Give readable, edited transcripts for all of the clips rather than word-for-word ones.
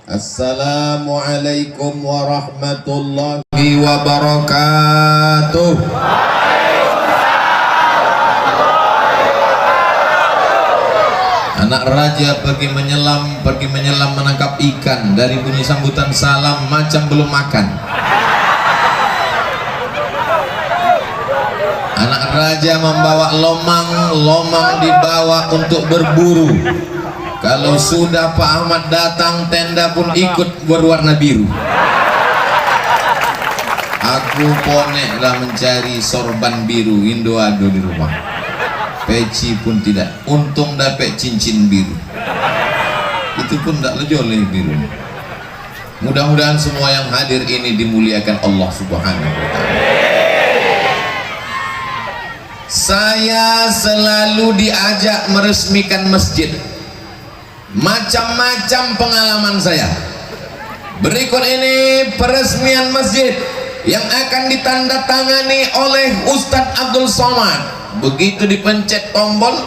Assalamualaikum warahmatullahi wabarakatuh. Anak raja pergi menyelam menangkap ikan. Dari bunyi sambutan salam macam belum makan. Anak raja membawa lomang dibawa untuk berburu. Kalau sudah Pak Ahmad datang, tenda pun ikut berwarna biru. Aku poneklah mencari sorban biru Indoado di rumah. Peci pun tidak. Untung dapat cincin biru. Itu pun tak lejoleh biru. Mudah-mudahan semua yang hadir ini dimuliakan Allah Subhanahu wa Ta'ala. Saya selalu diajak meresmikan masjid. Macam-macam pengalaman saya. Berikut ini peresmian masjid yang akan ditandatangani oleh Ustadz Abdul Somad. Begitu dipencet tombol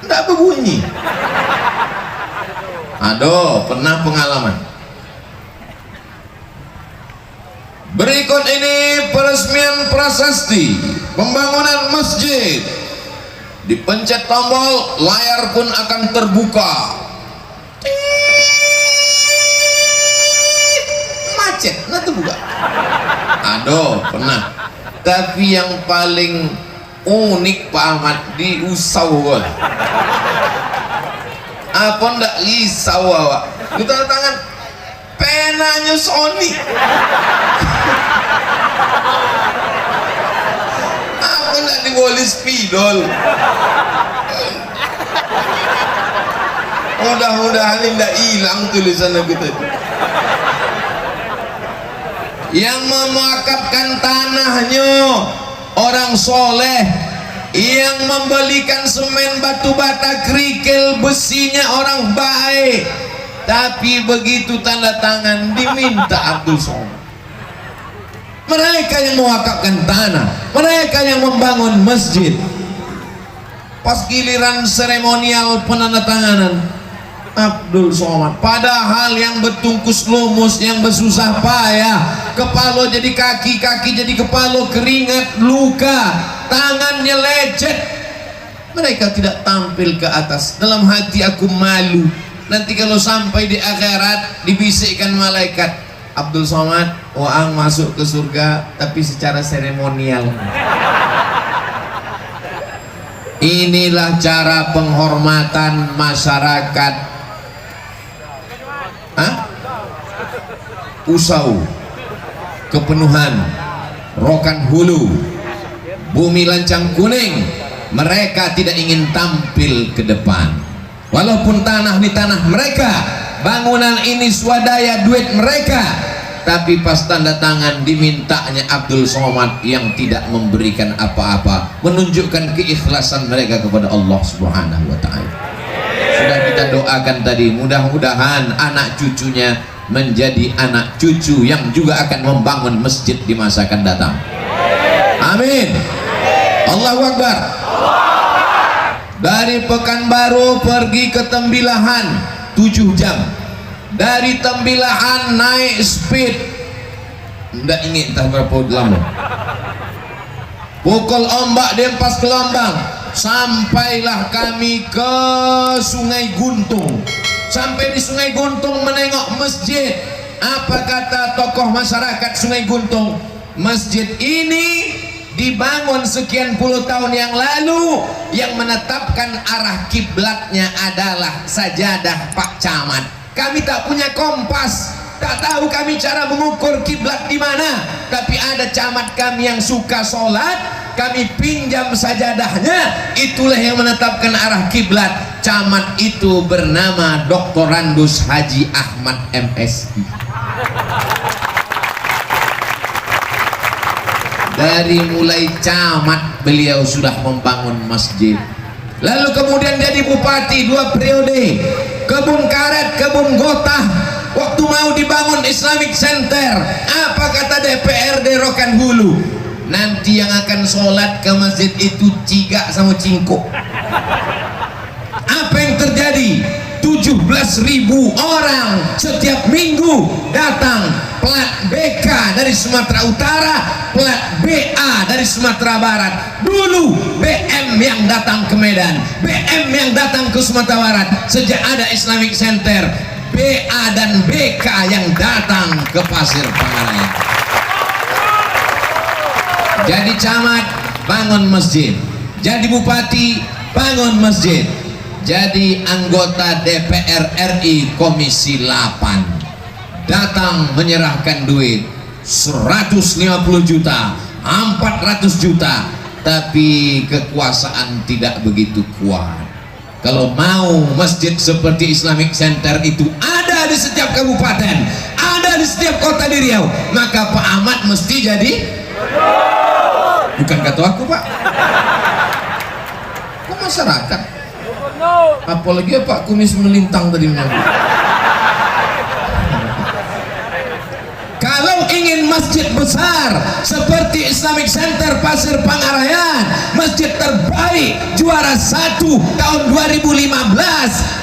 tidak berbunyi. Aduh, pernah pengalaman. Berikut ini peresmian prasasti pembangunan masjid. Dipencet tombol, layar pun akan terbuka. Macet, nah terbuka. Aduh, pernah. Tapi yang paling unik Pak Ahmad di Usau. Apa ndak risau awak? Kita tangan penanya Sony. Nggak diboleh spidol. Mudah-mudahan tidak hilang tulisan kita. Yang memuakafkan tanahnya orang soleh, yang membelikan semen, batu bata, kerikil, besinya orang baik. Tapi begitu tanda tangan diminta Abdul Somad. Mereka yang mewakafkan tanah, mereka yang membangun masjid. Pas giliran seremonial penandatanganan, Abdul Somad. Padahal yang bertungkus lumus, yang bersusah payah, kepala jadi kaki, kaki jadi kepala, keringat, luka, tangannya lecet. Mereka tidak tampil ke atas. Dalam hati aku malu. Nanti kalau sampai di akhirat dibisikkan malaikat, Abdul Somad, Waang masuk ke surga tapi secara seremonial. Inilah cara penghormatan masyarakat Usau, Kepenuhan, Rokan Hulu, Bumi Lancang Kuning. Mereka tidak ingin tampil ke depan. Walaupun tanah ini tanah mereka, bangunan ini swadaya duit mereka, tapi pas tanda tangan dimintanya Abdul Somad yang tidak memberikan apa-apa, menunjukkan keikhlasan mereka kepada Allah Subhanahu wa Ta'ala. Sudah kita doakan tadi, mudah-mudahan anak cucunya menjadi anak cucu yang juga akan membangun masjid di masa akan datang. Amin. Allahu Akbar. Dari Pekanbaru pergi ke Tembilahan 7 jam. Dari Tembilahan naik speed, tidak ingat entah berapa lama. Pukul ombak diempas gelombang, sampailah kami ke Sungai Guntung. Sampai di Sungai Guntung menengok masjid. Apa kata tokoh masyarakat Sungai Guntung? Masjid ini dibangun sekian puluh tahun yang lalu, yang menetapkan arah kiblatnya adalah sajadah Pak Camat. Kami tak punya kompas, tak tahu kami cara mengukur kiblat di mana, tapi ada camat kami yang suka sholat, kami pinjam sajadahnya, itulah yang menetapkan arah kiblat. Camat itu bernama Dr. Randus Haji Ahmad MSI. Dari mulai camat beliau sudah membangun masjid. Lalu kemudian jadi bupati 2 periode. Kebun Karet, Kebun Gotah. Waktu mau dibangun Islamic Center, apa kata DPRD Rokan Hulu? nanti yang akan sholat ke masjid itu ciga sama cingkuk. Apa yang terjadi? 17.000 orang setiap minggu datang, plat BK dari Sumatera Utara, plat BA dari Sumatera Barat. Dulu BM yang datang ke Medan, BM yang datang ke Sumatera Barat. Sejak ada Islamic Center, BA dan BK yang datang ke Pasir Pangarayan. Jadi camat, bangun masjid. Jadi bupati, bangun masjid. Jadi anggota DPR RI Komisi 8 datang menyerahkan duit 150 juta, 400 juta, tapi kekuasaan tidak begitu kuat. Kalau mau masjid seperti Islamic Center itu ada di setiap kabupaten, ada di setiap kota di Riau, maka Pak Ahmad mesti jadi, bukan kata aku Pak, kok masyarakat. Apalagi Pak Kumis melintang tadi. Kalau ingin masjid besar seperti Islamic Center Pasir Pangarayan, masjid terbaik, juara 1 tahun 2015,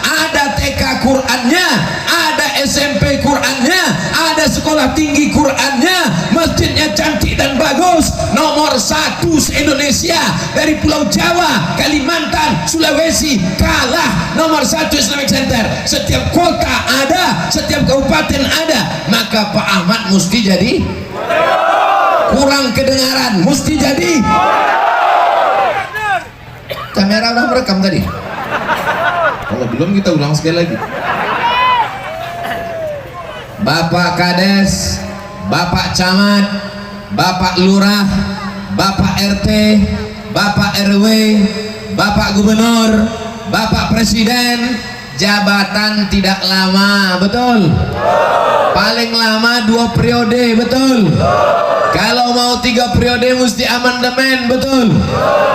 ada TK Qurannya, ada SMP Qurannya, ada sekolah tinggi Qurannya, masjidnya cantik dan bagus, nomor 1 se-Indonesia, dari Pulau Jawa, Kalimantan, Sulawesi, kalah nomor 1 Islamic Center. Setiap kota ada, setiap kabupaten ada, maka Pak Ahmad mesti jadi, kurang kedengaran, mesti jadi. Kamera udah merekam tadi? Kalau belum kita ulang sekali lagi. Bapak Kades, Bapak Camat, Bapak Lurah, Bapak RT, Bapak RW, Bapak Gubernur, Bapak Presiden, jabatan tidak lama, betul? Paling lama 2 periode, betul? Kalau mau 3 periode mesti amandemen, betul?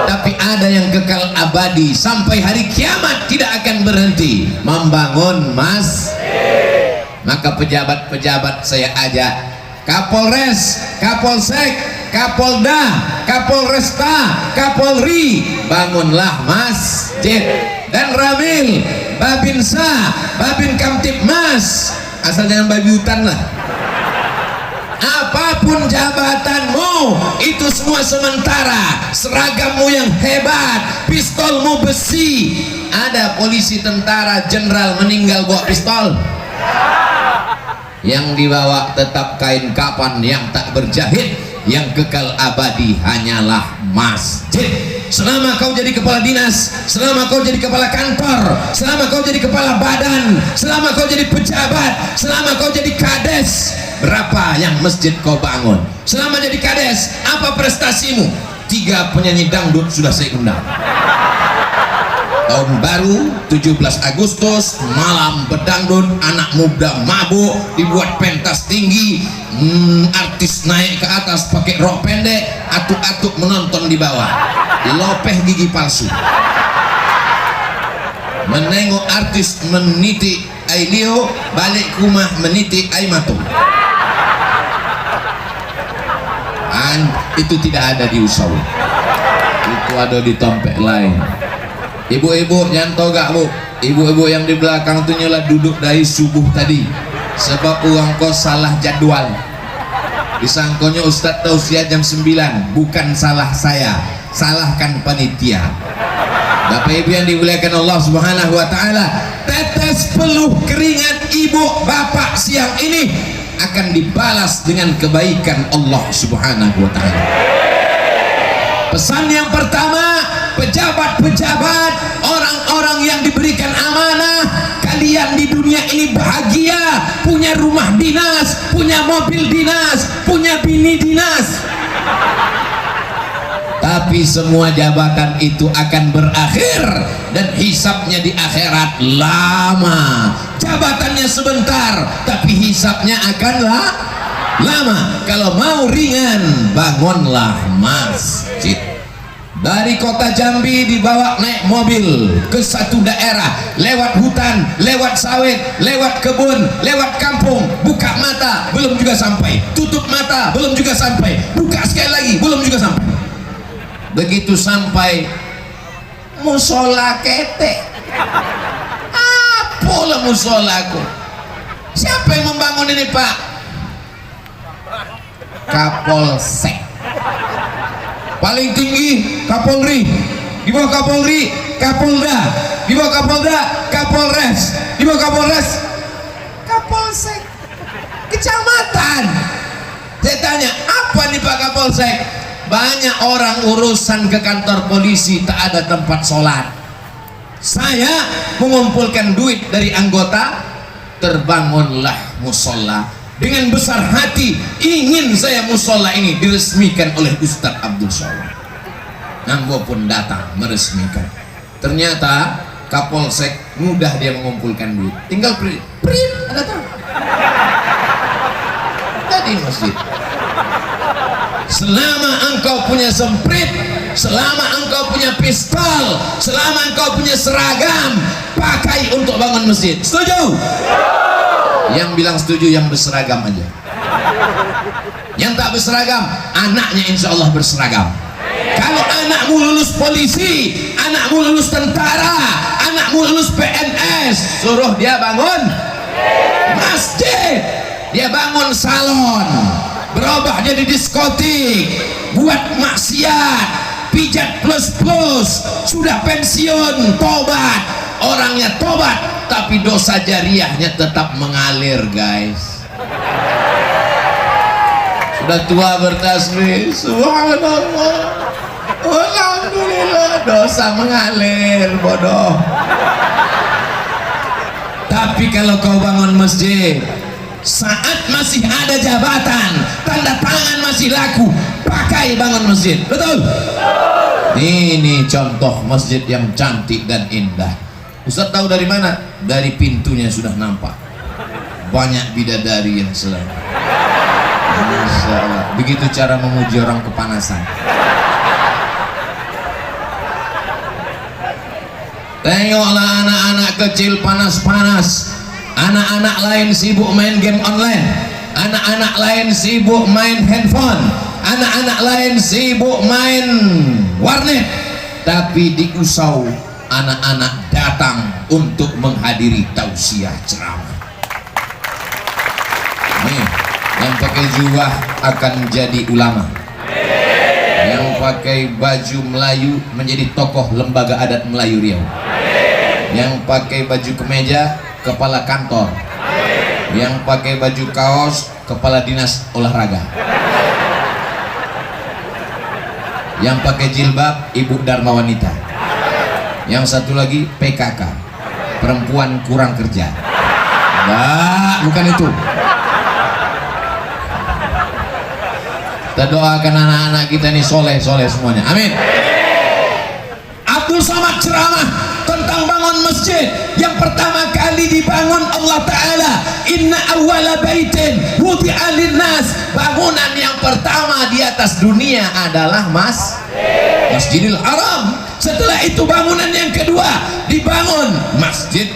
Tapi ada yang kekal abadi sampai hari kiamat, tidak akan berhenti membangun masjid. Maka pejabat-pejabat saya ajak, Kapolres, Kapolsek, Kapolda, Kapolresta, Kapolri, bangunlah masjid. Dan Ramil, Babinsa, Babin Kamtipmas, asal jangan babi hutan lah. Apapun jabatanmu, itu semua sementara. Seragammu yang hebat, pistolmu besi. Ada polisi, tentara, jenderal meninggal bawa pistol, yang dibawa tetap kain kapan yang tak berjahit. Yang kekal abadi hanyalah masjid. Selama kau jadi kepala dinas, selama kau jadi kepala kantor, selama kau jadi kepala badan, selama kau jadi pejabat, selama kau jadi kades, berapa yang masjid kau bangun? Selama jadi kades, apa prestasimu? 3 penyanyi dangdut sudah saya undang. Tahun baru 17 Agustus, malam bedangdut, anak muda mabuk, dibuat pentas tinggi, artis naik ke atas pakai rok pendek, atuk-atuk menonton di bawah, lopeh gigi palsu, menengok artis meniti ailio, balik ke rumah meniti aimatung. Itu tidak ada di Usau, itu ada di tempat lain. Ibu-ibu jangan togak bu, ibu-ibu yang di belakang tuh nyolah duduk dari subuh tadi, sebab uang kos salah jadwal. Disangkonya Ustadz tausiah jam 9, bukan salah saya, salahkan panitia. Bapak ibu yang dimuliakan Allah Subhanahu wa taala, tetes peluh keringat ibu bapak siang ini akan dibalas dengan kebaikan Allah Subhanahu wa taala. Pesan yang pertama, pejabat-pejabat, orang-orang yang diberikan amanah, kalian di dunia ini bahagia, punya rumah dinas, punya mobil dinas, punya bini dinas. Tapi semua jabatan itu akan berakhir dan hisabnya di akhirat lama. Jabatannya sebentar, tapi hisabnya akanlah lama. Kalau mau ringan, bangunlah masjid. Dari kota Jambi dibawa naik mobil ke satu daerah, lewat hutan, lewat sawit, lewat kebun, lewat kampung. Buka mata, belum juga sampai. Tutup mata, belum juga sampai. Buka sekali lagi, belum juga sampai. Begitu sampai musola ketek. Apalah musolaku? Siapa yang membangun ini, Pak? Kapolsek. Paling tinggi Kapolri, di bawah Kapolri Kapolda, di bawah Kapolda Kapolres, di bawah Kapolres Kapolsek, kecamatan. Saya tanya, apa nih Pak Kapolsek? Banyak orang urusan ke kantor polisi tak ada tempat sholat. Saya mengumpulkan duit dari anggota, terbangunlah musola. Dengan besar hati ingin saya musola ini diresmikan oleh Ustadz Abdul Somad. Nambo pun datang meresmikan. Ternyata Kapolsek mudah dia mengumpulkan duit. Tinggal print, ada tahu. Jadi masjid. Selama engkau punya semprit, selama engkau punya pistol, selama engkau punya seragam, pakai untuk bangun masjid. Setuju? Yang bilang setuju yang berseragam aja. Yang tak berseragam, anaknya insya Allah berseragam. Kalau anakmu lulus polisi, anakmu lulus tentara, anakmu lulus PNS, suruh dia bangun masjid, dia bangun salon, berubah jadi diskotik, buat maksiat, pijat plus, sudah pensiun, tobat, orangnya tobat, tapi dosa jariahnya tetap mengalir, guys. Sudah tua bertasbih, subhanallah, alhamdulillah, dosa mengalir, bodoh. Tapi kalau kau bangun masjid, saat masih ada jabatan, tanda tangan masih laku, pakai bangun masjid, betul? Ini contoh masjid yang cantik dan indah. Ustaz tahu dari mana? Dari pintunya sudah nampak. Banyak bidadari yang selalu. Masya Allah. Begitu cara memuji orang kepanasan. Tengoklah anak-anak kecil panas-panas. Anak-anak lain sibuk main game online. Anak-anak lain sibuk main handphone. Anak-anak lain sibuk main warnet. Tapi di Usau anak-anak datang untuk menghadiri tausiah ceramah. Nih, yang pakai jubah akan jadi ulama. Yang pakai baju Melayu menjadi tokoh lembaga adat Melayu Riau. Yang pakai baju kemeja, kepala kantor. Yang pakai baju kaos, kepala dinas olahraga. Yang pakai jilbab, ibu dharma wanita. Yang satu lagi PKK, perempuan kurang kerja. Nah, bukan itu. Kita doakan anak-anak kita ini soleh semuanya. Amin. Abdul Somad ceramah tentang bangun masjid. Yang pertama kali dibangun Allah Ta'ala, inna awwala baitin wudi'a linnas. Bangunan yang pertama di atas dunia adalah Masjidil Haram. Setelah itu bangunan yang kedua dibangun Masjid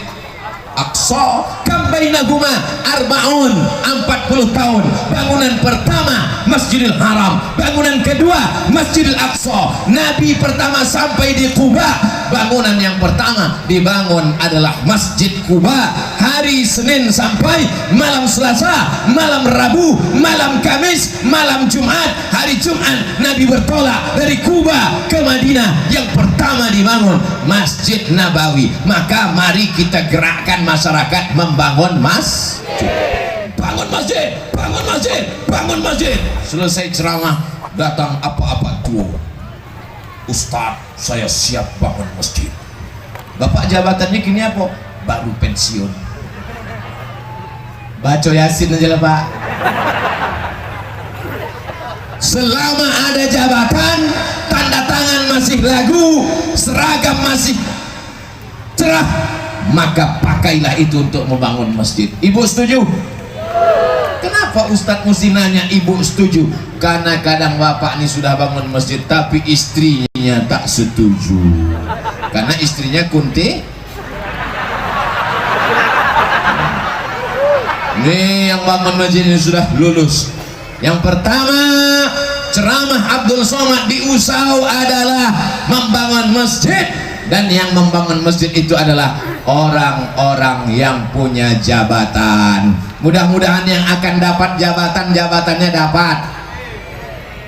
Aqsa, kam bainahuma arbaun, 40 tahun. Bangunan pertama Masjidil Haram, bangunan kedua Masjidil Aqsa. Nabi pertama sampai di Quba, bangunan yang pertama dibangun adalah Masjid Quba. Hari Senin sampai malam Selasa, malam Rabu, malam Kamis, malam Jumat. Hari Jumat Nabi bertolak dari Quba ke Madinah. Yang pertama dibangun Masjid Nabawi. Maka mari kita gerakkan masyarakat membangun masjid. Bangun masjid, bangun masjid, bangun masjid. Selesai ceramah, datang apa-apa tuh, Ustaz, saya siap bangun masjid. Bapak jabatannya kini apa? Baru pensiun. Baca Yasin aja lah Pak. Selama ada jabatan, tanda tangan masih lagu, seragam masih cerah, maka pakailah itu untuk membangun masjid. Ibu setuju? Kenapa Ustadz mesti nanya ibu setuju? Karena kadang bapak ini sudah bangun masjid tapi istrinya istrinya tak setuju karena istrinya Kunti. Ini yang bangun masjid ini sudah lulus. Yang pertama, ceramah Abdul Somad di Usau adalah membangun masjid, dan yang membangun masjid itu adalah orang-orang yang punya jabatan. Mudah-mudahan yang akan dapat jabatan, jabatannya dapat.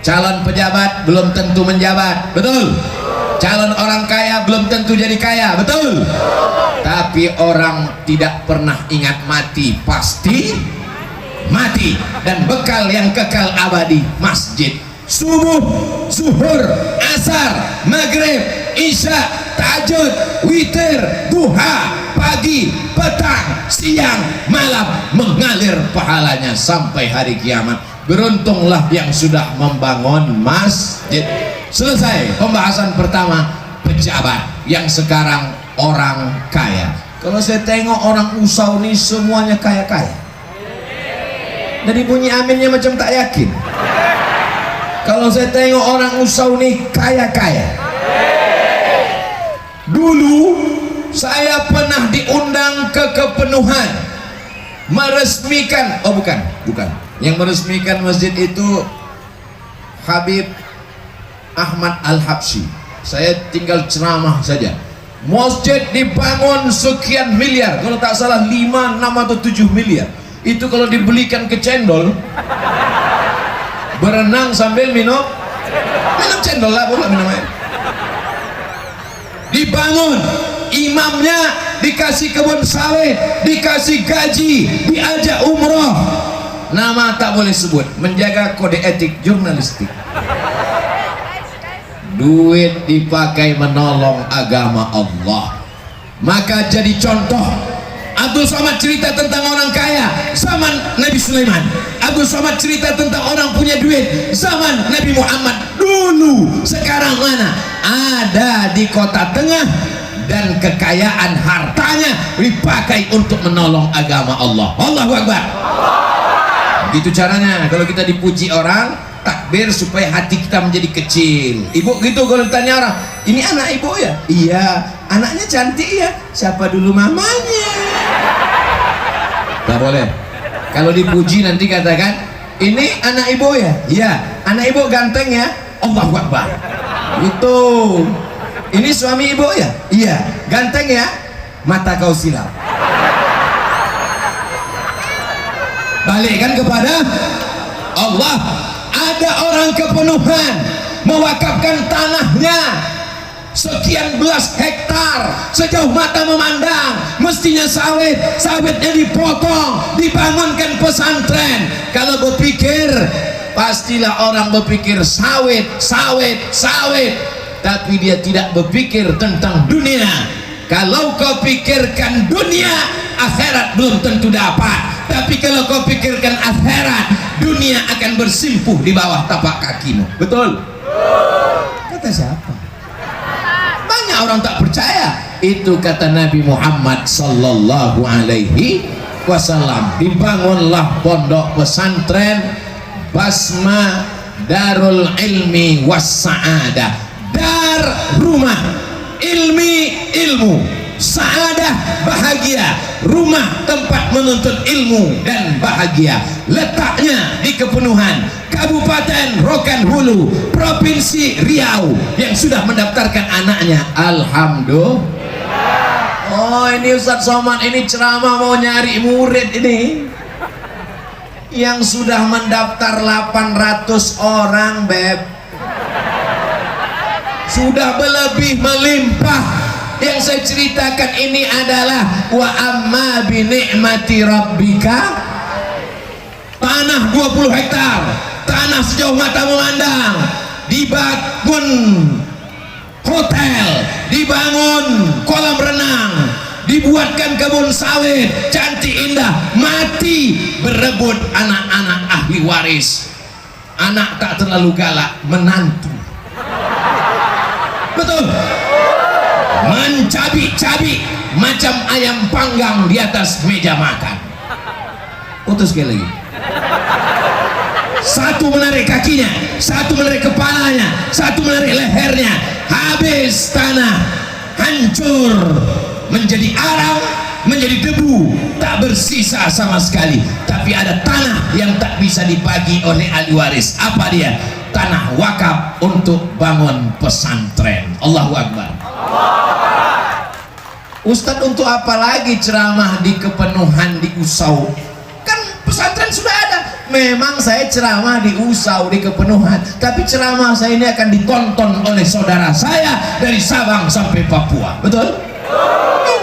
Calon pejabat belum tentu menjabat, betul? Calon orang kaya belum tentu jadi kaya, betul? Tapi orang tidak pernah ingat mati pasti mati, dan bekal yang kekal abadi masjid. Subuh, zuhur, asar, maghrib, isya, tahajud, witir, duha, pagi, petang, siang, malam, mengalir pahalanya sampai hari kiamat. Beruntunglah yang sudah membangun masjid. Selesai pembahasan pertama, pejabat. Yang sekarang orang kaya. Kalau saya tengok orang Usau ini semuanya kaya-kaya. Dari bunyi aminnya macam tak yakin. Kalau saya tengok orang Usau ini kaya-kaya. Dulu saya pernah diundang ke Kepenuhan meresmikan, oh bukan, yang meresmikan masjid itu Habib Ahmad Al-Habsyi. Saya tinggal ceramah saja. Masjid dibangun sekian miliar, kalau tak salah 5, 6 atau 7 miliar. Itu kalau dibelikan ke cendol, berenang sambil minum cendol lah, bukan minum air. Dibangun, imamnya dikasih kebun sawit, dikasih gaji, diajak umroh. Nama tak boleh sebut, menjaga kode etik jurnalistik. Duit dipakai menolong agama Allah. Maka jadi contoh. Abdul Somad cerita tentang orang kaya zaman Nabi Sulaiman. Abdul Somad cerita tentang orang punya duit zaman Nabi Muhammad dulu. Sekarang mana? Ada di kota tengah, dan kekayaan hartanya dipakai untuk menolong agama Allah. Allahu Akbar. Gitu caranya kalau kita dipuji orang, takbir supaya hati kita menjadi kecil. Ibu gitu kalau ditanya orang, ini anak ibu ya? Iya. Anaknya cantik ya? Siapa dulu mamanya? Tak boleh. Kalau dipuji nanti katakan, ini anak ibu ya? Iya. Anak ibu ganteng ya? Allahu Akbar. Itu. Ini suami ibu ya? Iya. Ganteng ya? Mata kau silap. Balikkan kepada Allah. Ada orang Kepenuhan mewakafkan tanahnya sekian belas hektar, sejauh mata memandang, mestinya sawitnya dipotong, dibangunkan pesantren. Kalau berpikir, pastilah orang berpikir sawit, tapi dia tidak berpikir tentang dunia. Kalau kau pikirkan dunia, akhirat belum tentu dapat. Tapi kalau kau pikirkan akhirat, dunia akan bersimpuh di bawah tapak kakimu. Betul? Kata siapa? Banyak orang tak percaya. Itu kata Nabi Muhammad sallallahu alaihi wasallam. Dibangunlah pondok pesantren Basma Darul Ilmi Was Sa'adah. Dar rumah ilmu, saadah bahagia, rumah tempat menuntut ilmu dan bahagia. Letaknya di Kepenuhan, Kabupaten Rokan Hulu, Provinsi Riau, yang sudah mendaftarkan anaknya. Alhamdulillah. Oh, ini Ustadz Somad ini ceramah mau nyari murid ini. Yang sudah mendaftar 800 orang, Beb. Sudah berlebih melimpah. Yang saya ceritakan ini adalah wa amma bi ni'mati rabbika. Tanah 20 hektar, tanah sejauh mata memandang, dibangun hotel, dibangun kolam renang, dibuatkan kebun sawit cantik indah, mati berebut anak-anak ahli waris. Anak tak terlalu galak, menantu. Betul. Mencabik-cabik macam ayam panggang di atas meja makan. Putus sekali lagi. Satu menarik kakinya, satu menarik kepalanya, satu menarik lehernya. habis tanah, hancur, menjadi arang, menjadi debu, tak bersisa sama sekali. Tapi ada tanah yang tak bisa dibagi oleh ahli waris. Apa dia? Tanah wakaf untuk bangun pesantren. Allahu Akbar. Ustadz, untuk apa lagi ceramah di Kepenuhan, di Usau? Kan pesantren sudah ada. Memang saya ceramah di Usau, di Kepenuhan, tapi ceramah saya ini akan ditonton oleh saudara saya dari Sabang sampai Papua. Betul?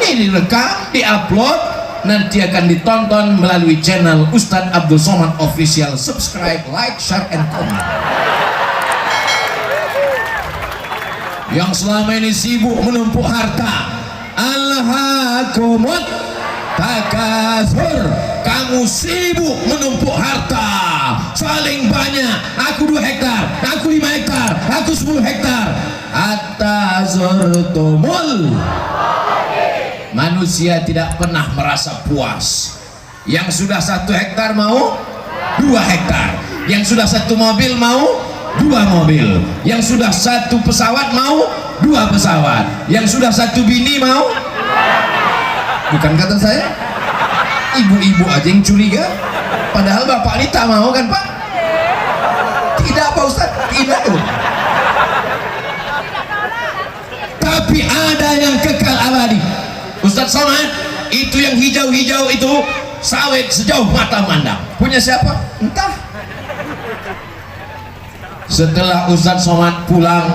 Ini direkam, diupload, nanti akan ditonton melalui channel Ustadz Abdul Somad Official. Subscribe, like, share, and comment. Yang selama ini sibuk menumpuk harta, alhaakumut takasur, kamu sibuk menumpuk harta, saling banyak, aku 2 hektar, aku 5 hektar, aku 10 hektar. Hatta zurtumul, manusia tidak pernah merasa puas. Yang sudah 1 hektar mau 2 hektar, yang sudah 1 mobil mau 2 mobil, yang sudah 1 pesawat mau 2 pesawat, yang sudah 1 bini mau. Bukan kata saya, ibu-ibu aja yang curiga, padahal bapak ini tak mau kan Pak? Tidak Pak Ustadz, tidak. Tapi ada yang kekal abadi. Ustadz Somad, itu yang hijau-hijau itu sawit sejauh mata mandang. Punya siapa? Entah. Setelah Ustadz Somad pulang,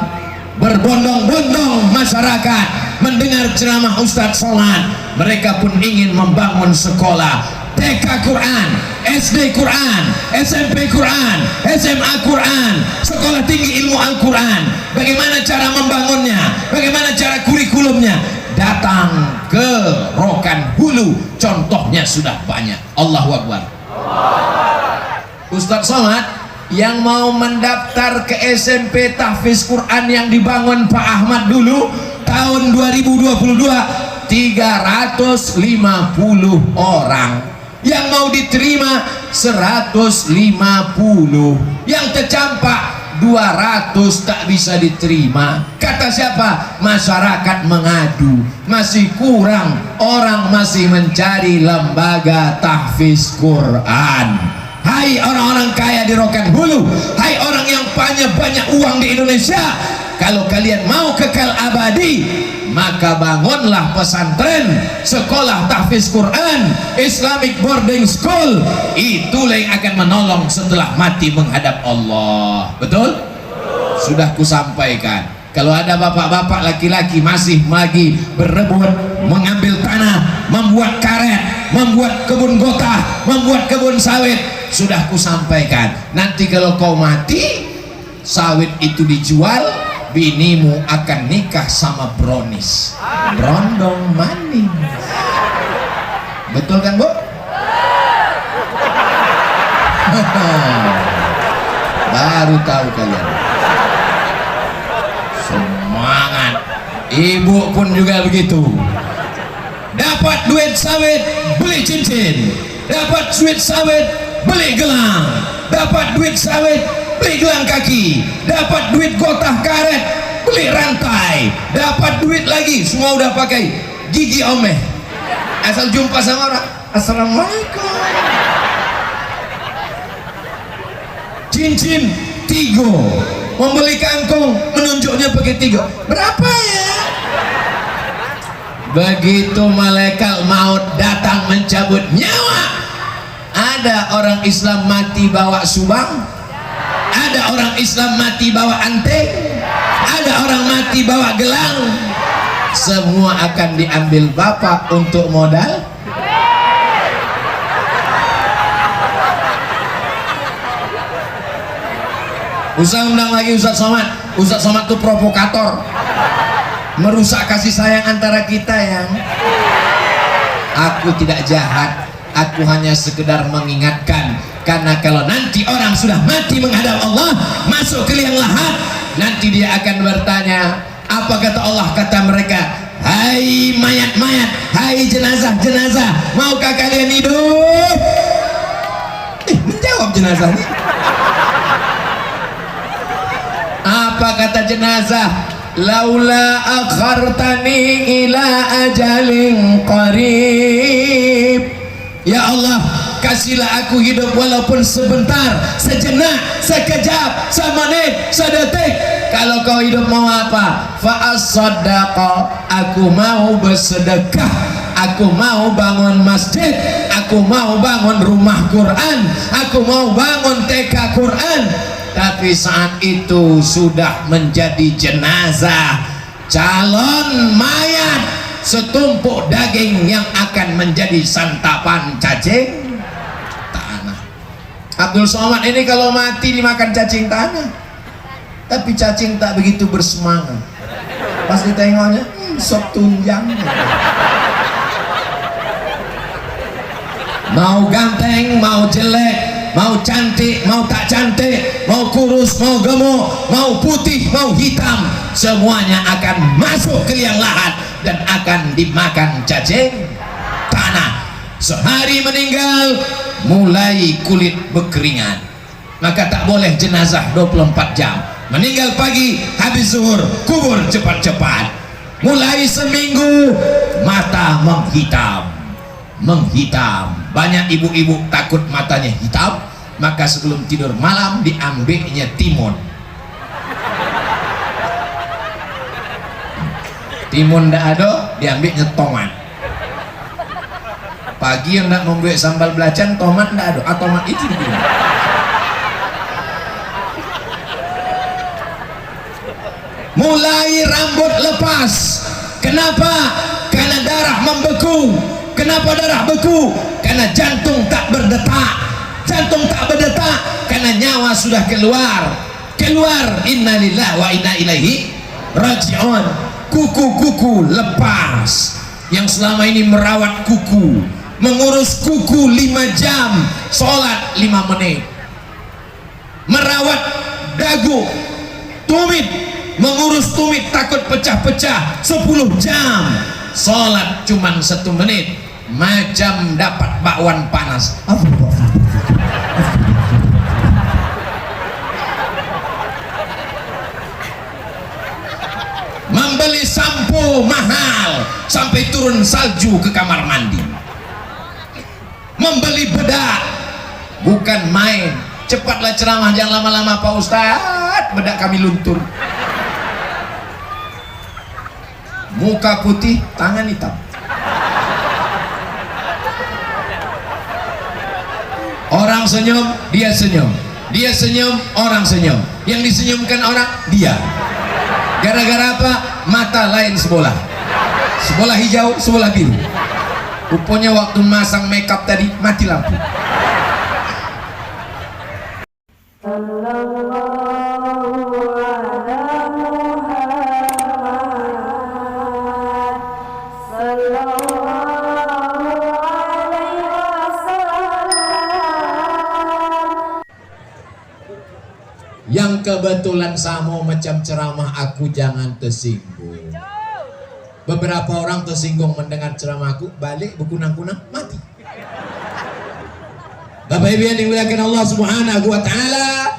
berbondong-bondong masyarakat mendengar ceramah Ustadz Somad. Mereka pun ingin membangun sekolah TK Quran, SD Quran, SMP Quran, SMA Quran, sekolah tinggi ilmu Al-Quran. Bagaimana cara membangunnya? Bagaimana cara kurikulumnya? Datang ke Rokan Hulu, contohnya sudah banyak. Allahu Akbar. Ustadz Somad yang mau mendaftar ke SMP Tahfiz Quran yang dibangun Pak Ahmad dulu tahun 2022, 350 orang. Yang mau diterima 150, yang tercampak 200 tak bisa diterima. Kata siapa? Masyarakat mengadu, masih kurang orang, masih mencari lembaga tahfiz Quran. Hai orang-orang kaya di Rokan Hulu, hai orang yang punya banyak uang di Indonesia, kalau kalian mau kekal abadi, maka bangunlah pesantren, sekolah tahfiz Quran, Islamic boarding school. Itulah yang akan menolong setelah mati menghadap Allah. Betul? Sudah kusampaikan. Kalau ada bapak-bapak laki-laki masih lagi berebut mengambil tanah, membuat karet, membuat kebun gotah, membuat kebun sawit, sudah kusampaikan. Nanti kalau kau mati, sawit itu dijual, binimu akan nikah sama brownies, brondong manis. Betul kan Bu? Baru tahu kalian. Semangat. Ibu pun juga begitu. Dapat duit sawit, beli cincin. Dapat duit sawit, beli gelang. Dapat duit sawit, beli gelang kaki. Dapat duit gotah karet, beli rantai. Dapat duit lagi, semua udah pakai gigi omeh. Asal jumpa sama orang, assalamualaikum. Cincin tigo, membeli kangkung, menunjuknya pakai tigo. Berapa ya? Begitu malaikat maut datang mencabut nyawa, ada orang Islam mati bawa subang, ada orang Islam mati bawa anteng, ada orang mati bawa gelang. Semua akan diambil Bapak untuk modal. Usah undang lagi Ustadz Somad. Ustadz Somad itu provokator, merusak kasih sayang antara kita yang. Aku tidak jahat, aku hanya sekedar mengingatkan. Karena kalau nanti orang sudah mati menghadap Allah, masuk ke liang lahat, nanti dia akan bertanya, apa kata Allah? Kata mereka, hai mayat-mayat, hai jenazah-jenazah, maukah kalian hidup? Menjawab jenazahnya. Apa kata jenazah? laula akhartani ila ajalin qarib. Ya Allah, kasihlah aku hidup walaupun sebentar, sejenak, sekejap, semenit, sedetik. Kalau kau hidup mau apa? Fa as-saddaqa, aku mau bersedekah, aku mau bangun masjid, aku mau bangun rumah Quran, aku mau bangun TK Quran. Tapi saat itu sudah menjadi jenazah, calon mayat, setumpuk daging yang akan menjadi santapan cacing tanah. Abdul Somad ini kalau mati dimakan cacing tanah, tapi cacing tak begitu bersemangat. Pas ditengoknya, sop tunjang. Mau ganteng, mau jelek, mau cantik, mau tak cantik, mau kurus, mau gemuk, mau putih, mau hitam, semuanya akan masuk ke liang lahat dan akan dimakan cacing tanah. Sehari meninggal, mulai kulit berkeringat, maka tak boleh jenazah 24 jam. Meninggal pagi, habis zuhur, kubur cepat-cepat. Mulai seminggu, mata menghitam. Banyak ibu-ibu takut matanya hitam, maka sebelum tidur malam diambilnya timun. Timun ndak ada, diambilnya tomat. Pagi yang nak membuat sambal belacan, tomat ndak ada, tomat itu dibilang. Mulai rambut lepas. Kenapa? Karena darah membeku. Kenapa darah beku? Karena jantung tak berdetak. Jantung tak berdetak karena nyawa sudah keluar. Innalillahi wa inna ilaihi raji'un. Kuku-kuku lepas. Yang selama ini merawat kuku, mengurus kuku 5 jam, sholat 5 menit. Merawat dagu, tumit, mengurus tumit takut pecah-pecah 10 jam, sholat cuman 1 menit. Macam dapat bakwan panas. Membeli sampo mahal sampai turun salju ke kamar mandi. Membeli bedak bukan main. Cepatlah ceramah, jangan lama-lama Pak Ustadz, bedak kami luntur. Muka putih, tangan hitam. Orang senyum, dia senyum. Dia senyum, orang senyum. Yang disenyumkan orang, dia. Gara-gara apa? Mata lain sebelah. Sebelah hijau, sebelah biru. Rupanya waktu masang makeup tadi mati lampu. Yang kebetulan sama macam ceramah aku jangan tersinggung. Beberapa orang tersinggung mendengar ceramahku, balik berkunang-kunang mati. Bapak Ibu yang dimuliakan Allah Subhanahu wa taala,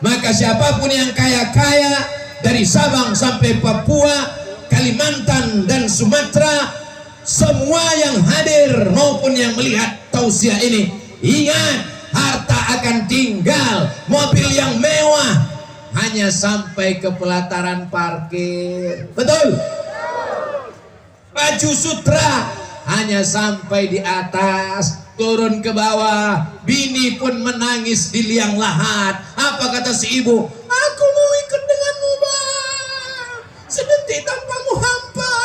maka siapapun yang kaya-kaya dari Sabang sampai Papua, Kalimantan dan Sumatera, semua yang hadir maupun yang melihat tausiah ini, ingat, harta akan tinggal, mobil yang mewah hanya sampai ke pelataran parkir. Betul? Baju sutra hanya sampai di atas, turun ke bawah. Bini pun menangis di liang lahat. Apa kata si ibu? Aku mau ikut denganmu bang, sedetik tanpamu hampa.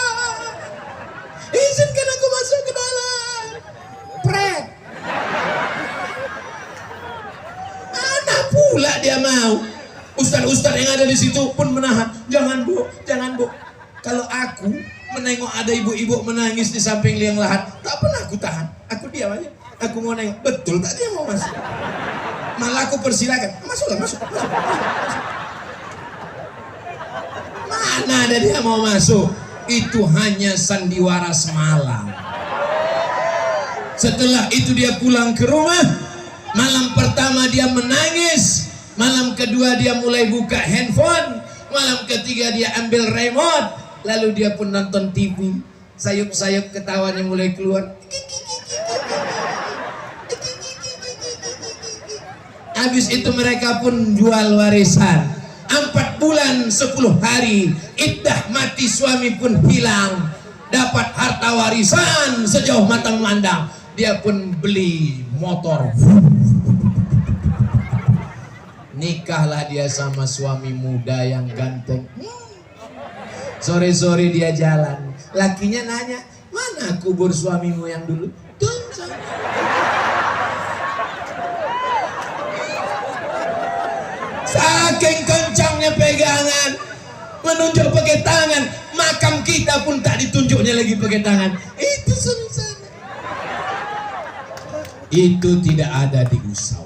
Izinkan aku masuk ke dalam. Pret. Anak pula dia mau. Ustaz-ustaz yang ada di situ pun menahan. Jangan bu, jangan bu. Kalau aku menengok ada ibu-ibu menangis di samping liang lahat, tak pernah aku tahan. Aku diam aja. Aku mau nengok. Betul tak dia mau masuk? Malah aku persilakan. Masuklah, masuk. Mana ada dia mau masuk? Itu hanya sandiwara semalam. Setelah itu dia pulang ke rumah. Malam pertama dia menangis. Malam kedua dia mulai buka handphone. Malam ketiga dia ambil remote, lalu dia pun nonton TV. Sayup-sayup ketawanya mulai keluar. Habis itu mereka pun jual warisan. 4 bulan 10 hari iddah mati, suami pun hilang, dapat harta warisan sejauh mata memandang. Dia pun beli motor. Nikahlah dia sama suami muda yang ganteng. Sore-sore dia jalan, lakinya nanya, mana kubur suamimu yang dulu? Saking kencangnya pegangan, menunjuk pakai tangan, makam kita pun tak ditunjuknya lagi pakai tangan. Itu sana. Itu tidak ada di Usau.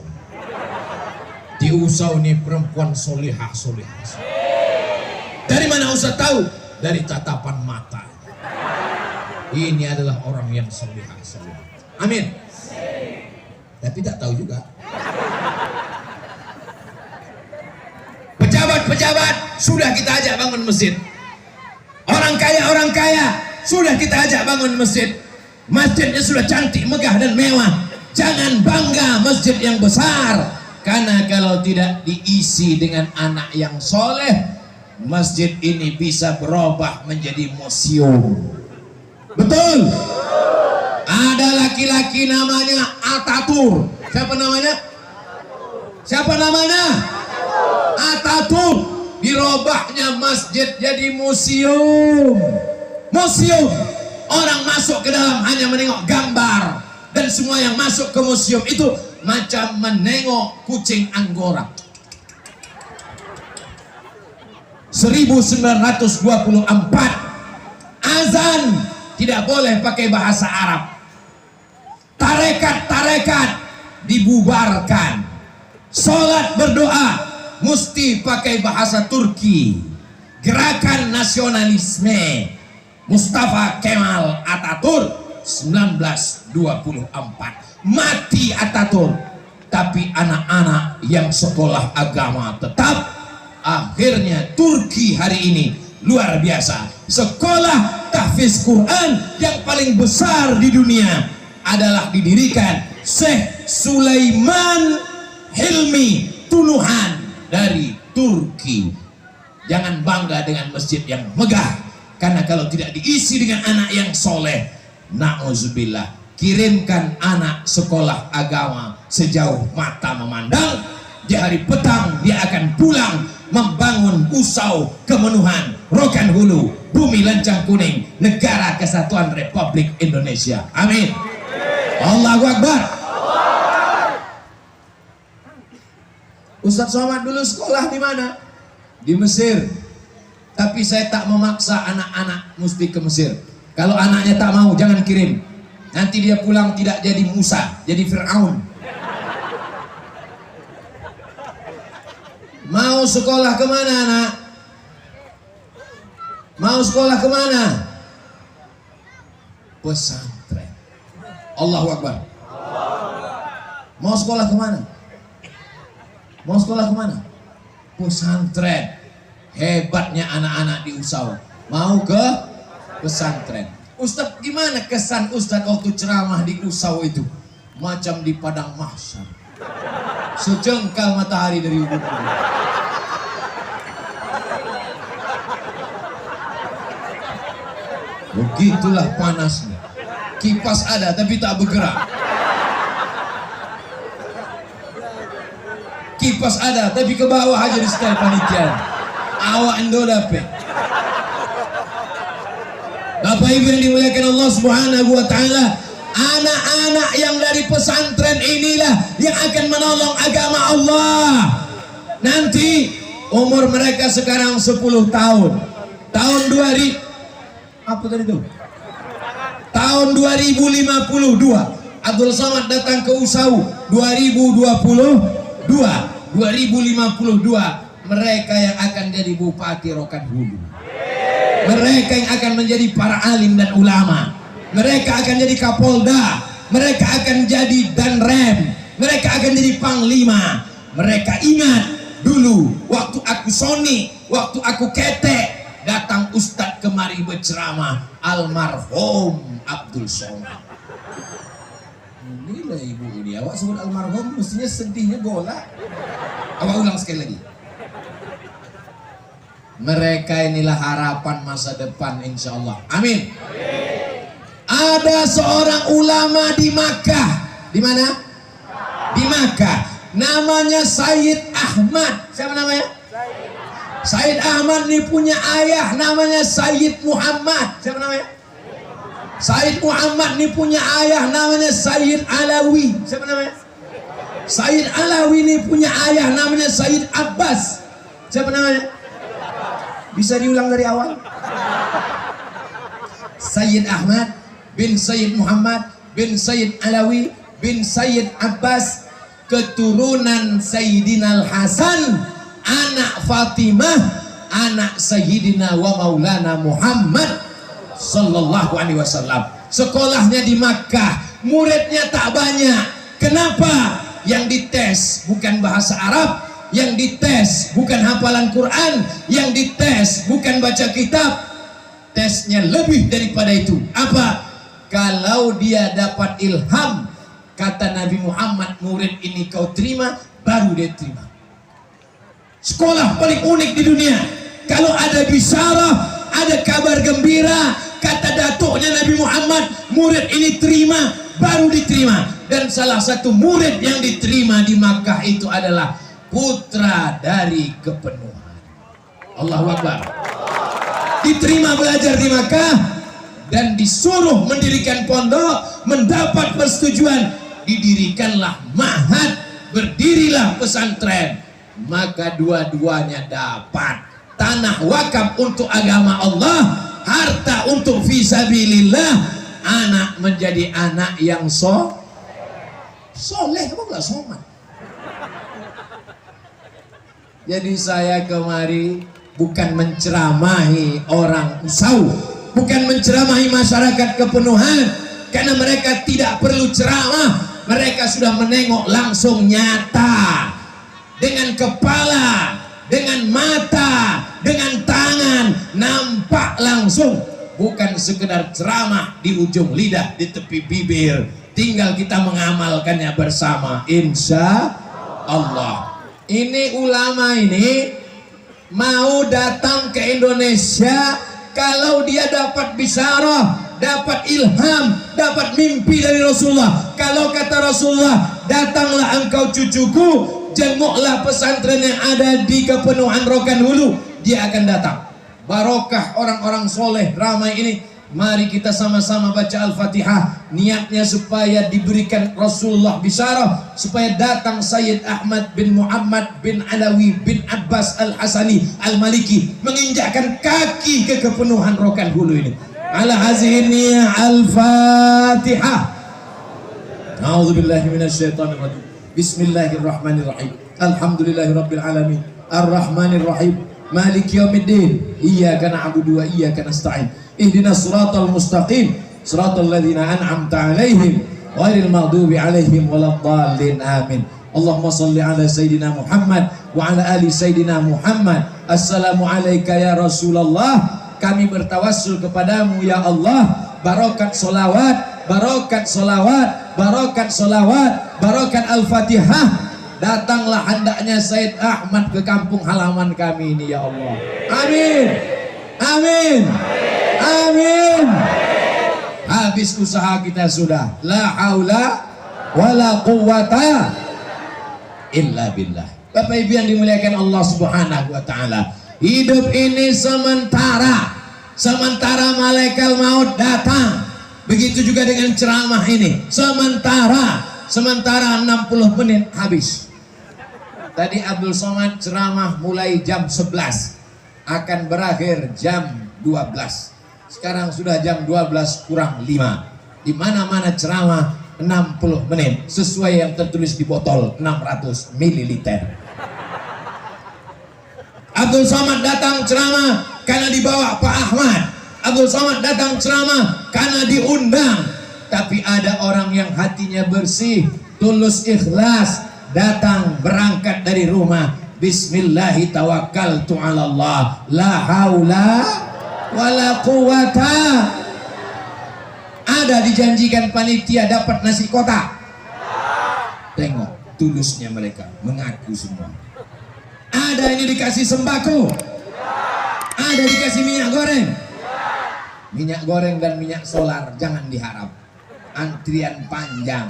Di Usau ini perempuan solihah. Dari mana Ustaz tahu? Dari tatapan mata. Ini adalah orang yang solihah. Amin. Tapi tak tahu juga. Pejabat sudah kita ajak bangun masjid. Orang kaya sudah kita ajak bangun masjid. Masjidnya sudah cantik, megah dan mewah. Jangan bangga masjid yang besar, karena kalau tidak diisi dengan anak yang soleh, masjid ini bisa berubah menjadi museum. Betul? Ada laki-laki namanya Ataturk. Siapa namanya? Ataturk. Dirobahnya masjid jadi museum. Orang masuk ke dalam hanya menengok gambar, dan semua yang masuk ke museum itu macam menengok kucing Anggora. 1924 azan tidak boleh pakai bahasa Arab. Tarekat dibubarkan. Sholat berdoa mesti pakai bahasa Turki. Gerakan nasionalisme Mustafa Kemal Atatürk 1924. Mati Atatürk, tapi anak-anak yang sekolah agama tetap. Akhirnya Turki hari ini luar biasa. Sekolah tahfiz Quran yang paling besar di dunia adalah didirikan Syekh Sulaiman Hilmi Tunuhan dari Turki. Jangan bangga dengan masjid yang megah, karena kalau tidak diisi dengan anak yang soleh, na'udzubillah, kirimkan anak sekolah agama sejauh mata memandang. Di hari petang dia akan pulang membangun Usau Kemenuhan, Rokan Hulu, Bumi Lancang Kuning, Negara Kesatuan Republik Indonesia. Amin. Allahu Akbar. Ustaz Somad dulu sekolah di mana? Di Mesir. Tapi saya tak memaksa anak-anak mesti ke Mesir. Kalau anaknya tak mau, jangan kirim. Nanti dia pulang tidak jadi Musa, jadi Fir'aun. Mau sekolah kemana anak? Mau sekolah kemana? Pesantren. Allahu Akbar. Mau sekolah kemana? Mau sekolah kemana? Pesantren. Hebatnya anak-anak di Usau. Mau ke pesantren. Ustadz, gimana kesan Ustadz waktu ceramah di Usau itu? Macam di padang mahsyar. Sejengkal matahari dari ufuk. Begitulah panasnya. Kipas ada tapi tak bergerak. Kipas ada tapi ke bawah aja di setel panitia. Awak endo dapet. Bapak Ibu yang dimuliakan Allah Subhanahu wa taala, anak-anak yang dari pesantren inilah yang akan menolong agama Allah. Nanti umur mereka sekarang 10 tahun. Tahun 2000 apa tadi itu? Tahun 2052 Abdul Somad datang ke Usau. 2052 mereka yang akan jadi bupati Rokan Hulu. Mereka yang akan menjadi para alim dan ulama. Mereka akan jadi Kapolda. Mereka akan jadi Danrem. Mereka akan jadi Panglima. Mereka ingat dulu waktu aku Sony waktu aku ketek, datang ustadz kemari berceramah, almarhum Abdul Somad. Inilah ibu ini, awak sebut almarhum mestinya sedihnya golak. Awak ulang sekali lagi. Mereka inilah harapan masa depan insya Allah. Amin. Ada seorang ulama di Makkah. Di mana? Di Makkah. Namanya Sayyid Ahmad. Siapa namanya? Sayyid Ahmad ini punya ayah namanya Sayyid Muhammad. Siapa namanya? Sayyid Muhammad ini punya ayah namanya Sayyid Alawi. Siapa namanya? Sayyid Alawi ini punya ayah namanya Sayyid Abbas. Siapa namanya? Bisa diulang dari awal? Sayyid Ahmad bin Sayyid Muhammad bin Sayyid Alawi bin Sayyid Abbas, keturunan Sayyidina Al-Hasan, anak Fatimah, anak Sayyidina wa Maulana Muhammad sallallahu alaihi wasallam. Sekolahnya di Makkah, muridnya tak banyak. Kenapa? Yang dites bukan bahasa Arab, yang dites bukan hafalan Quran, yang dites bukan baca kitab. Tesnya lebih daripada itu. Apa? Kalau dia dapat ilham, kata Nabi Muhammad, murid ini kau terima, baru dia terima. Sekolah paling unik di dunia. Kalau ada bisyarah, ada kabar gembira, kata datuknya Nabi Muhammad, murid ini terima, baru diterima. Dan salah satu murid yang diterima di Makkah itu adalah putra dari kepenuhan. Allahu Akbar. Diterima belajar di Makkah dan disuruh mendirikan pondok, mendapat persetujuan, didirikanlah ma'had, berdirilah pesantren. Maka dua-duanya dapat tanah wakaf untuk agama Allah, harta untuk fisabilillah, anak menjadi anak yang soleh, apa enggak somat. Jadi saya kemari bukan menceramahi orang usau, bukan menceramahi masyarakat kepenuhan, karena mereka tidak perlu ceramah. Mereka sudah menengok langsung nyata, dengan kepala, dengan mata, dengan tangan, nampak langsung. Bukan sekedar ceramah di ujung lidah, di tepi bibir. Tinggal kita mengamalkannya bersama, insya Allah. Ini ulama ini mau datang ke Indonesia, kalau dia dapat bisyarah, dapat ilham, dapat mimpi dari Rasulullah. Kalau kata Rasulullah, datanglah engkau cucuku, jenguklah pesantren yang ada di Kepenuhan Rokan Hulu, dia akan datang. Barokah orang-orang soleh ramai ini. Mari kita sama-sama baca Al-Fatihah, niatnya supaya diberikan Rasulullah bisyarah, supaya datang Sayyid Ahmad bin Muhammad bin Alawi bin Abbas Al-Hasani Al-Maliki, menginjakkan kaki ke Kepenuhan Rokan Hulu ini. Ala hazihi niyah Al-Fatihah. A'udzubillahi minasyaitonirrajim. Bismillahirrahmanirrahim. Alhamdulillahirabbil alamin. Arrahmanirrahim. Maliki yaumiddin. Iyyaka na'budu wa iyyaka nasta'in. Ihdinas siratal mustaqim, siratal ladzina an'amta 'alaihim ghairil maghdubi 'alaihim waladdallin. Amin. Allahumma shalli ala sayidina Muhammad wa ala ali sayidina Muhammad. Assalamu alayka ya Rasulullah. Kami bertawassul kepadamu ya Allah, barokat solawat, barokat solawat, barokat solawat, barokat Al-Fatihah. Datanglah hendaknya Sayyid Ahmad ke kampung halaman kami ini ya Allah. Amin. Amin. Amin. Habis usaha kita sudah. La haula wala quwwata illa billah. Bapak Ibu yang dimuliakan Allah Subhanahu wa taala, hidup ini sementara. Sementara malaikat maut datang. Begitu juga dengan ceramah ini. Sementara 60 menit habis. Tadi Abdul Somad ceramah mulai jam 11, akan berakhir jam 12. Sekarang sudah jam 12 kurang 5. Di mana-mana ceramah 60 menit sesuai yang tertulis di botol 600 ml. Abdul Somad datang ceramah karena dibawa Pak Ahmad. Abdul Somad datang ceramah karena diundang. Tapi ada orang yang hatinya bersih, tulus, ikhlas, datang berangkat dari rumah Bismillahi tawakkaltu 'ala Allah, la haula wala quwata. Ada dijanjikan panitia dapat nasi kotak. Tengok tulusnya mereka, mengaku semua. Ada ini dikasih sembako, ada dikasih minyak goreng. Minyak goreng dan minyak solar jangan diharap, antrian panjang.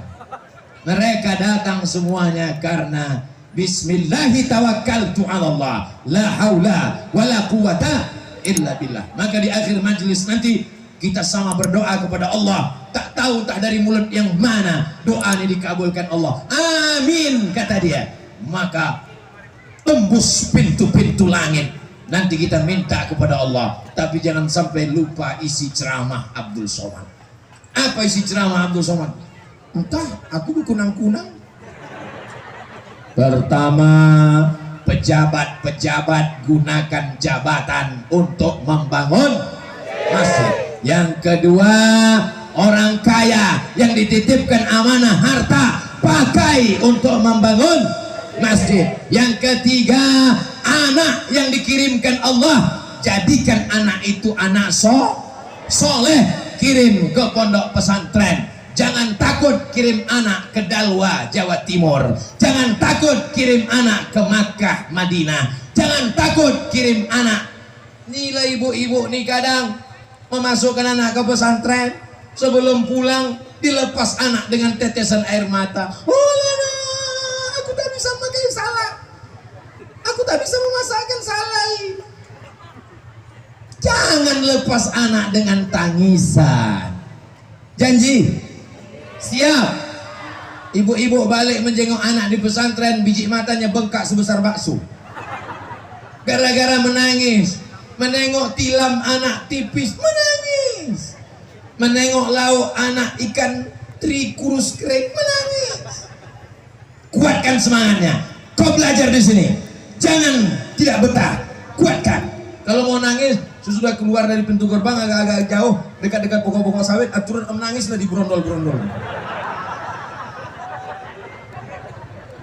Mereka datang semuanya karena Bismillahi tawakkaltu 'ala Allah, la haula wala quwata illa billah. Maka di akhir majelis nanti kita sama berdoa kepada Allah. Tak tahu tak dari mulut yang mana doa ini dikabulkan Allah. Amin kata dia. Maka tembus pintu-pintu langit. Nanti kita minta kepada Allah. Tapi jangan sampai lupa isi ceramah Abdul Somad. Apa isi ceramah Abdul Somad? Entah, aku kunang-kunang. Pertama, pejabat-pejabat gunakan jabatan untuk membangun masjid. Yang kedua, orang kaya yang dititipkan amanah harta pakai untuk membangun masjid. Yang ketiga, anak yang dikirimkan Allah, jadikan anak itu anak soleh, kirim ke pondok pesantren. Jangan takut kirim anak ke Dalwa, Jawa Timur. Jangan takut kirim anak ke Makkah, Madinah. Jangan takut kirim anak. Nilai ibu-ibu nih kadang memasukkan anak ke pesantren, sebelum pulang dilepas anak dengan tetesan air mata. Oh lana, aku tak bisa pakai salah, aku tak bisa memasakkan salah. Jangan lepas anak dengan tangisan. Janji? Siap? Ibu-ibu balik menjenguk anak di pesantren, biji matanya bengkak sebesar bakso gara-gara menangis. Menengok tilam anak tipis, menangis. Menengok lauk anak ikan teri kurus kering, menangis. Kuatkan semangatnya. Kau belajar di sini, jangan tidak betah. Kuatkan. Kalau mau nangis, sesudah keluar dari pintu gerbang agak-agak jauh, dekat-dekat pokok-pokok sawit, aturan menangislah di berondol-berondol.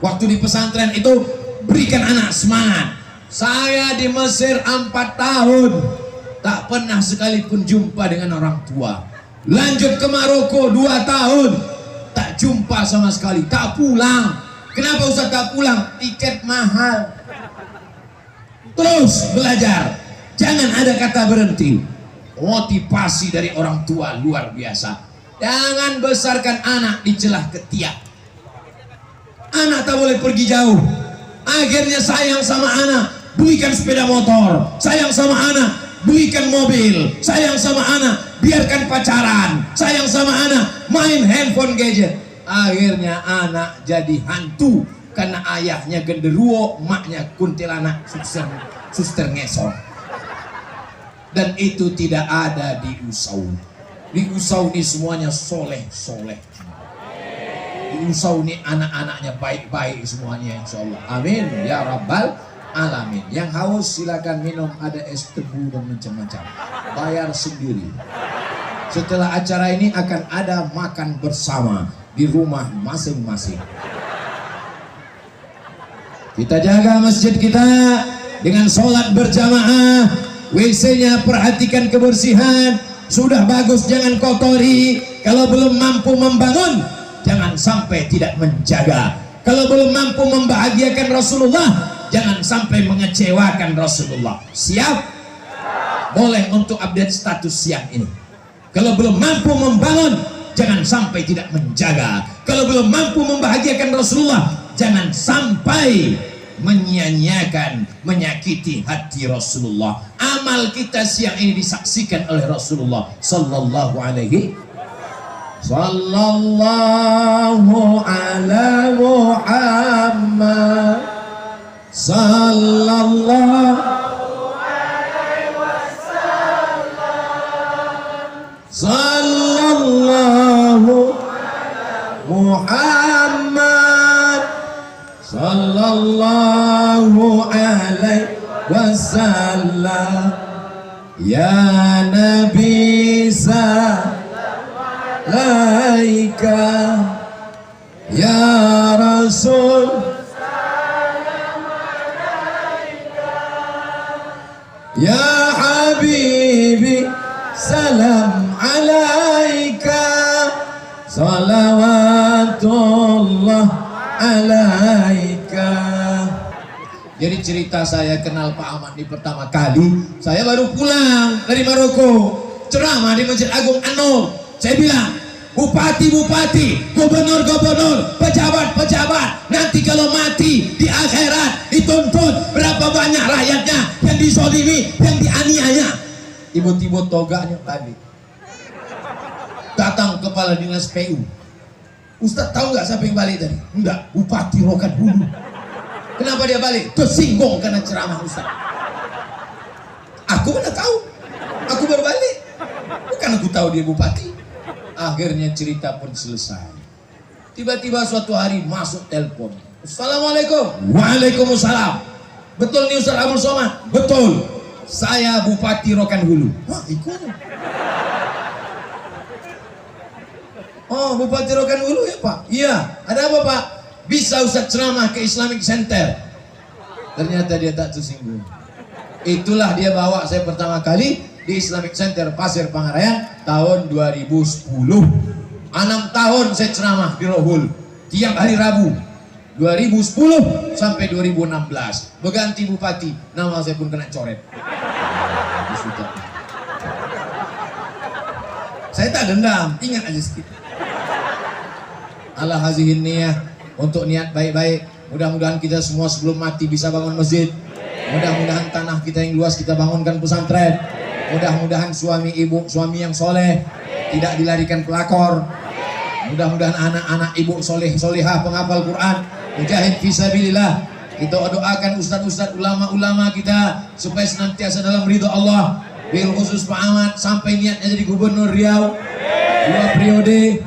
Waktu di pesantren itu berikan anak semangat. Saya di Mesir 4 tahun tak pernah sekalipun jumpa dengan orang tua. Lanjut ke Maroko 2 tahun tak jumpa sama sekali, tak pulang. Kenapa Ustaz tak pulang? Tiket mahal. Terus belajar, jangan ada kata berhenti. Motivasi dari orang tua luar biasa. Jangan besarkan anak di celah ketiak. Anak tak boleh pergi jauh. Akhirnya sayang sama anak, belikan sepeda motor. Sayang sama anak, belikan mobil. Sayang sama anak, biarkan pacaran. Sayang sama anak, main handphone gadget. Akhirnya anak jadi hantu karena ayahnya genderuwo, maknya kuntilanak, suster ngesot. Dan itu tidak ada di Usau. Di Usau ini semuanya soleh-soleh. Di Usau ini anak-anaknya baik-baik semuanya, insya Allah. Amin ya rabbal alamin. Yang haus silakan minum, ada es tebu dan macam-macam. Bayar sendiri. Setelah acara ini akan ada makan bersama di rumah masing-masing. Kita jaga masjid kita dengan sholat berjamaah. WC-nya perhatikan kebersihan. Sudah bagus jangan kotori. Kalau belum mampu membangun, jangan sampai tidak menjaga. Kalau belum mampu membahagiakan Rasulullah, jangan sampai mengecewakan Rasulullah. Siap? Boleh untuk update status siang ini. Kalau belum mampu membangun, jangan sampai tidak menjaga. Kalau belum mampu membahagiakan Rasulullah, jangan sampai menyia-nyiakan, menyakiti hati Rasulullah. Amal kita siang ini disaksikan oleh Rasulullah sallallahu alaihi sallallahu ala Muhammad sallallahu alaihi wasallam sallallahu Muhammad sallallahu alaihi wasallam ya Nabi laika ya Rasul salam alaika, salawatullah alaika. Jadi cerita saya kenal Pak Ahmad di pertama kali, saya baru pulang dari Maroko, ceramah di Masjid Agung An-Nur. Saya bilang, bupati-bupati, gubernur-gubernur, pejabat-pejabat, nanti kalau mati di akhirat dituntut berapa banyak rakyatnya yang dizalimi, yang dianiaya. Tiba-tiba toganya tadi datang kepala dinas PU. Ustaz tahu nggak siapa yang balik tadi? Enggak, Bupati Rokan Hulu. Kenapa dia balik? Tersinggung karena ceramah Ustaz. Aku mana tahu? Aku baru balik. Bukan aku tahu dia bupati. Akhirnya cerita pun selesai. Tiba-tiba suatu hari masuk telepon. Assalamualaikum. Waalaikumsalam. Betul nih Ustaz Abdul Somad? Betul. Saya Bupati Rokan Hulu. Wah, ikut. Oh, Bupati Rokan Hulu ya Pak? Iya. Ada apa Pak? Bisa Ustaz ceramah ke Islamic Center. Ternyata dia tak tersinggung. Itulah dia bawa saya pertama kali di Islamic Center Pasir Pangarayan tahun 2010. 6 tahun saya ceramah di Rohul tiap hari Rabu 2010 sampai 2016. Berganti bupati, nama saya pun kena coret. Saya tak dendam, ingat aja sedikit. Ala hazihin niyah, untuk niat baik-baik. Mudah-mudahan kita semua sebelum mati bisa bangun masjid. Mudah-mudahan tanah kita yang luas kita bangunkan pesantren. Mudah-mudahan suami ibu, suami yang soleh, tidak dilarikan pelakor. Mudah-mudahan anak-anak ibu soleh, solehah, penghafal Quran, mujahid fisabilillah. Kita doakan ustaz-ustaz, ulama-ulama kita supaya senantiasa dalam ridho Allah. Bil khusus Pak Ahmad sampai niatnya jadi gubernur Riau 2 periode.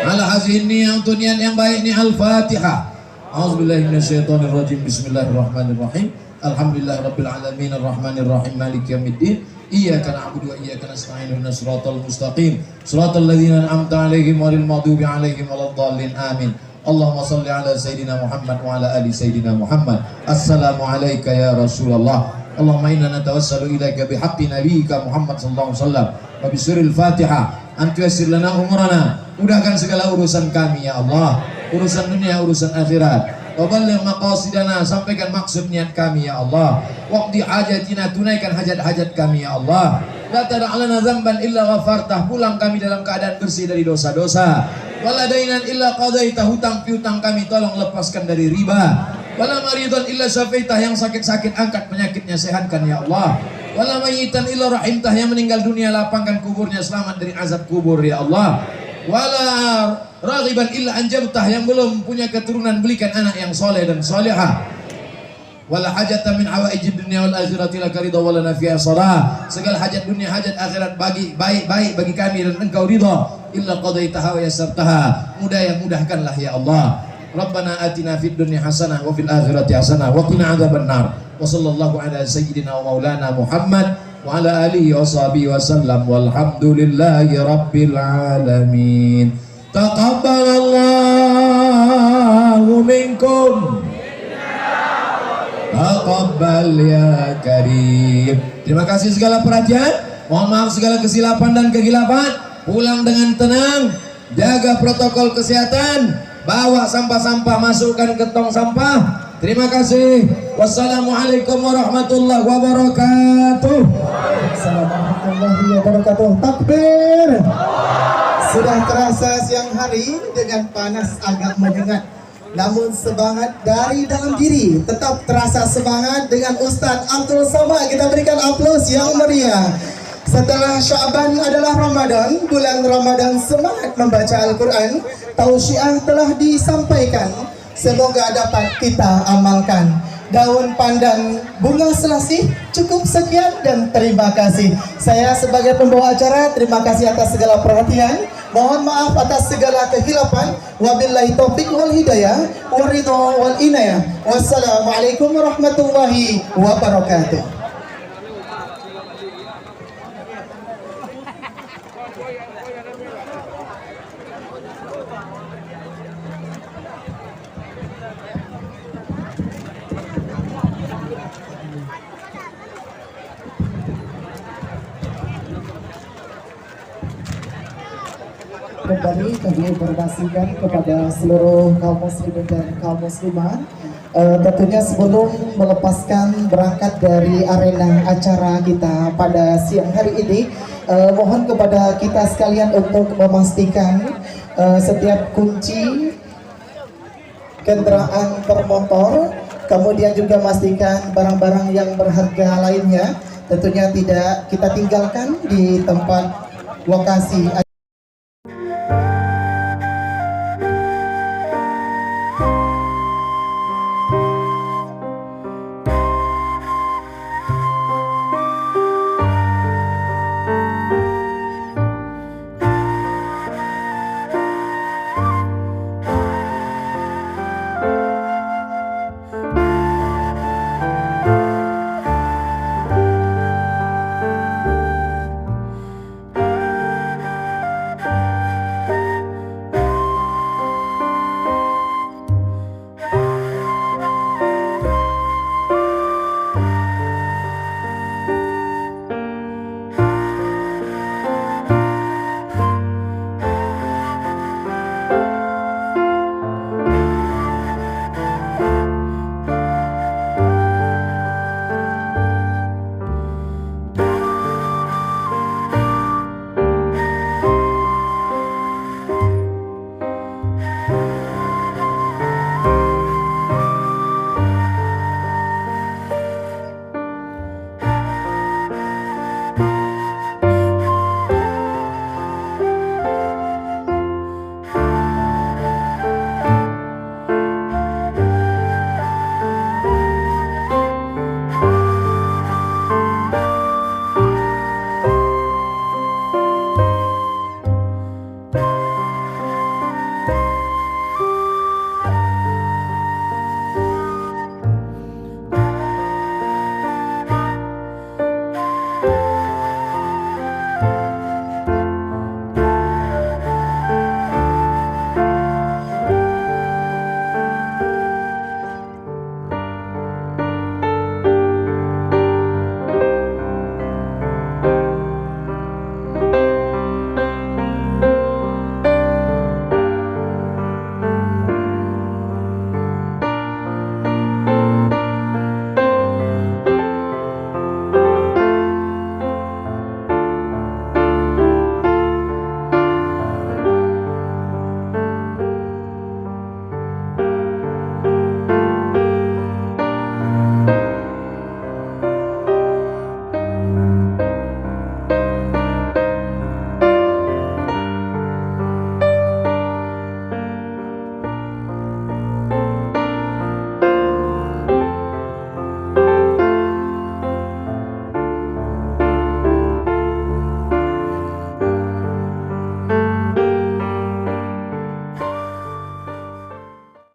Ala hazihin niyah, untuk niat yang baik ni Al-Fatihah. A'udzubillahi minasyaitonirrajim. Bismillahirrahmanirrahim. Alhamdulillahirabbil alamin arrahmanirrahim maliki yaumiddin. Iyyaka na'budu wa iyyaka nasta'in ihdinas siratal mustaqim. Siratal ladzina an'amta 'alaihim ghairil maghdubi 'alaihim waladdallin. Amin. Allahumma shalli ala sayyidina Muhammad wa ala ali sayyidina Muhammad. Assalamu alayka ya Rasulullah. Allahumma inna natawassalu ilaika bihaqqi nabiyyika Muhammad sallallahu alaihi wasallam wa bi suril Fatihah. Antu yassir lana umrana, mudahkan segala urusan kami ya Allah, urusan dunia, urusan akhirat. Wa balligh maqasidana, sampaikan maksud niat kami ya Allah. Waqdi hajatina, tunaikan hajat-hajat kami ya Allah. La tada' lana dzamban illa ghafartah, pulang kami dalam keadaan bersih dari dosa-dosa. Wala dainan illa qadaitah, hutang piutang kami tolong lepaskan dari riba. Wala maridan illa syafaitah, yang sakit-sakit angkat penyakitnya, sehatkan ya Allah. Wala mayyitan illa rahimtah, yang meninggal dunia lapangkan kuburnya, selamat dari azab kubur ya Allah. Wala raghiban illa anjabtah, yang belum punya keturunan belikan anak yang soleh dan solehah. Wala hajatan min hawaijid dunya wal akhirati laka ridha wa lana fiha salah, segala hajat dunia hajat akhirat bagi baik-baik bagi kami dan engkau ridha, illa qadaitaha wa yassartaha, mudahkanlah ya Allah. Rabbana atina fid dunya hasanah wa fil akhirati hasanah wa qina adzabannar. Wa sallallahu ala sayyidina wa maulana Muhammad wa ala alihi wa sahbihi wa sallam, walhamdulillahi rabbil alamin. Taqabbalallahu minkum, taqabbal ya karim. Terima kasih segala perhatian, mohon maaf segala kesilapan dan kegilapan. Pulang dengan tenang, jaga protokol kesehatan, bawa sampah-sampah, masukkan ke tong sampah. Terima kasih. Wassalamualaikum warahmatullahi wabarakatuh. Assalamualaikum warahmatullahi wabarakatuh. Takbir. Sudah terasa siang hari dengan panas agak menyengat, namun semangat dari dalam diri tetap terasa semangat dengan Ustaz Abdul Somad. Kita berikan aplaus yang meriah. Setelah Sya'ban adalah Ramadan, bulan Ramadan semangat membaca Al-Quran, tausiah telah disampaikan, semoga dapat kita amalkan. Daun pandan bunga selasih, cukup sekian dan terima kasih. Saya sebagai pembawa acara terima kasih atas segala perhatian, mohon maaf atas segala kehilapan. Wabillahi taufiq wal hidayah waridho wal inayah. Wassalamualaikum warahmatullahi wabarakatuh. kembali kami informasikan kepada seluruh kaum muslimin dan kaum muslimat. Tentunya sebelum melepaskan berangkat dari arena acara kita pada siang hari ini, mohon kepada kita sekalian untuk memastikan setiap kunci kendaraan bermotor, kemudian juga memastikan barang-barang yang berharga lainnya tentunya tidak kita tinggalkan di tempat lokasi